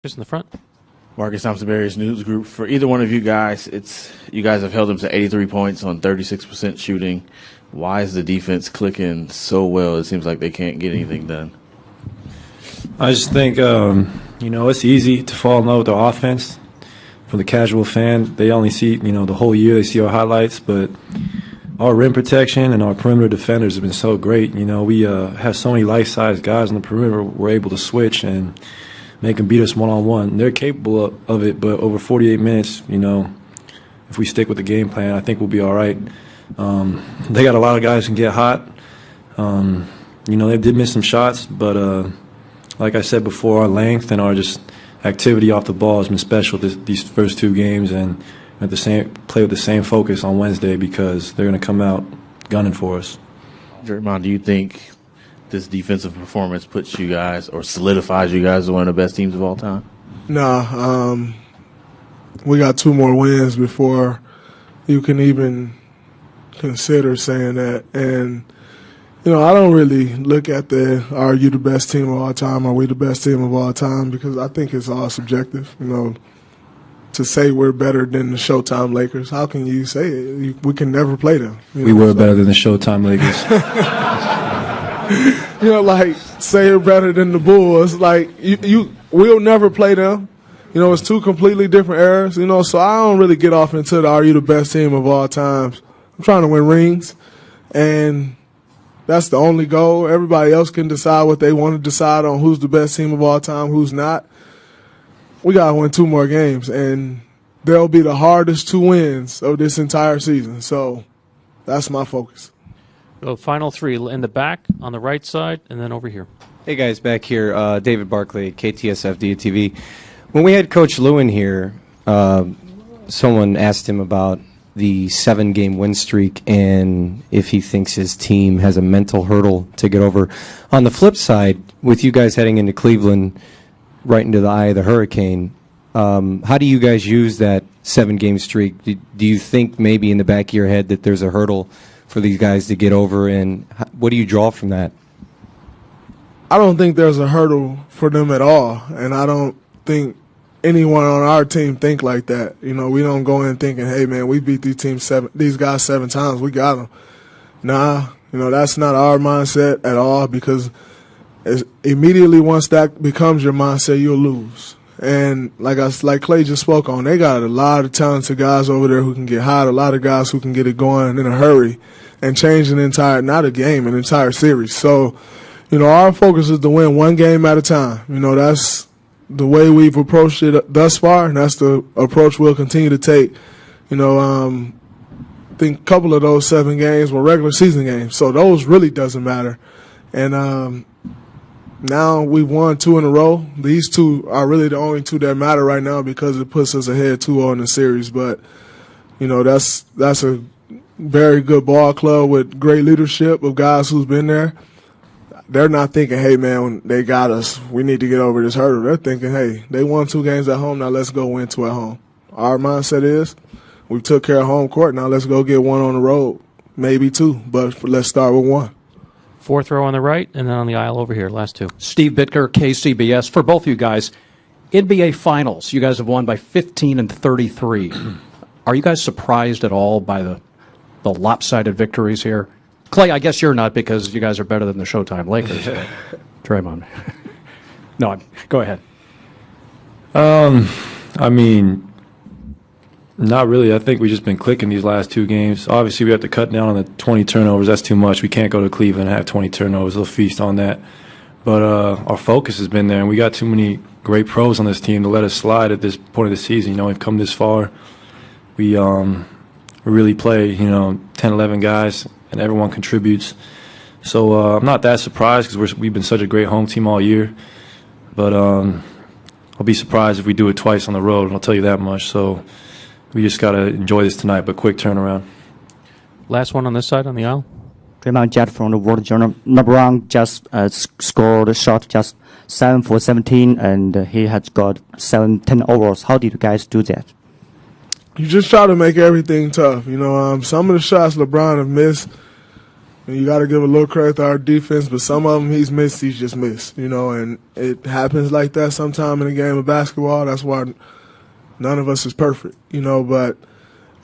Just in the front. Marcus Thompson, Barriers News Group. For either one of you guys, you guys have held them to 83 points on 36% shooting. Why is the defense clicking so well? It seems like they can't get anything done. I just think, it's easy to fall in love with the offense. For the casual fan, they only see, the whole year they see our highlights, but our rim protection and our perimeter defenders have been so great. We have so many life-size guys on the perimeter. We're able to switch and make them beat us one-on-one. They're capable of it, but over 48 minutes, if we stick with the game plan, I think we'll be all right. They got a lot of guys who can get hot. They did miss some shots, but like I said before, our length and our just activity off the ball has been special these first two games, and play with the same focus on Wednesday because they're going to come out gunning for us. Draymond, do you think this defensive performance puts you guys or solidifies you guys as one of the best teams of all time? Nah, we got 2 more wins before you can even consider saying that. And, I don't really look at are you the best team of all time? Are we the best team of all time? Because I think it's all subjective. To say we're better than the Showtime Lakers, how can you say it? We can never play them. We were better than the Showtime Lakers. Say you're better than the Bulls. We'll never play them. It's 2 completely different eras. So I don't really get off into the are you the best team of all times. I'm trying to win rings, and that's the only goal. Everybody else can decide what they want to decide on who's the best team of all time, who's not. We got to win 2 more games, and they'll be the hardest 2 wins of this entire season. So that's my focus. So final 3 in the back, on the right side, and then over here. Hey, guys, back here. David Barkley, KTSF TV. When we had Coach Lewin here, someone asked him about the 7-game win streak and if he thinks his team has a mental hurdle to get over. On the flip side, with you guys heading into Cleveland, right into the eye of the hurricane, how do you guys use that 7-game streak? Do you think maybe in the back of your head that there's a hurdle for these guys to get over, and what do you draw from that? I don't think there's a hurdle for them at all, and I don't think anyone on our team think like that. We don't go in thinking, hey, man, we beat these guys 7 times. We got them. Nah, that's not our mindset at all, because immediately once that becomes your mindset, you'll lose. And like Clay just spoke on, they got a lot of talented guys over there who can get hot, a lot of guys who can get it going in a hurry and change an entire series. So, our focus is to win 1 game at a time. That's the way we've approached it thus far, and that's the approach we'll continue to take. I think a couple of those 7 games were regular season games, so those really doesn't matter. And now we've won 2 in a row. These 2 are really the only 2 that matter right now because it puts us ahead 2-0 in the series. But, that's a very good ball club with great leadership of guys who's been there. They're not thinking, hey, man, they got us, we need to get over this hurdle. They're thinking, hey, they won 2 games at home, now let's go win 2 at home. Our mindset is we took care of home court, now let's go get 1 on the road, maybe 2, but let's start with 1. 4th row on the right, and then on the aisle over here, last 2. Steve Bitker, KCBS. For both of you guys, NBA Finals, you guys have won by 15 and 33. Are you guys surprised at all by the lopsided victories here? Clay, I guess you're not, because you guys are better than the Showtime Lakers. Draymond. No, go ahead. Not really. I think we've just been clicking these last 2 games. Obviously, we have to cut down on the 20 turnovers. That's too much. We can't go to Cleveland and have 20 turnovers. They'll feast on that. But our focus has been there, and we got too many great pros on this team to let us slide at this point of the season. We've come this far. We really play, 10, 11 guys, and everyone contributes. So I'm not that surprised because we've been such a great home team all year. But I'll be surprised if we do it twice on the road, I'll tell you that much. So we just got to enjoy this tonight, but quick turnaround. Last one on this side, on the aisle. Draymond Jet from the World Journal. LeBron just scored a shot, just 7 for 17, and he has got 10 overs. How did you guys do that? You just try to make everything tough. Some of the shots LeBron have missed, And you got to give a little credit to our defense, but some of them he's just missed, and it happens like that sometime in a game of basketball. That's why none of us is perfect, but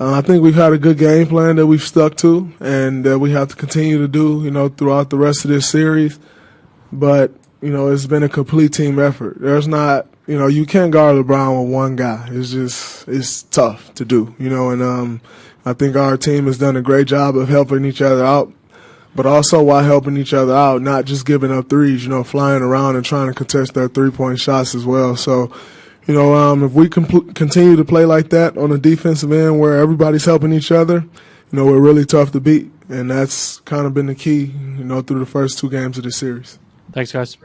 I think we've had a good game plan that we've stuck to and that we have to continue to do, throughout the rest of this series. But, it's been a complete team effort. There's not, you can't guard LeBron with one guy. It's tough to do, and I think our team has done a great job of helping each other out. But also while helping each other out, not just giving up threes, flying around and trying to contest their three-point shots as well. So, if we continue to play like that on the defensive end where everybody's helping each other, we're really tough to beat. And that's kind of been the key, through the first two games of the series. Thanks, guys.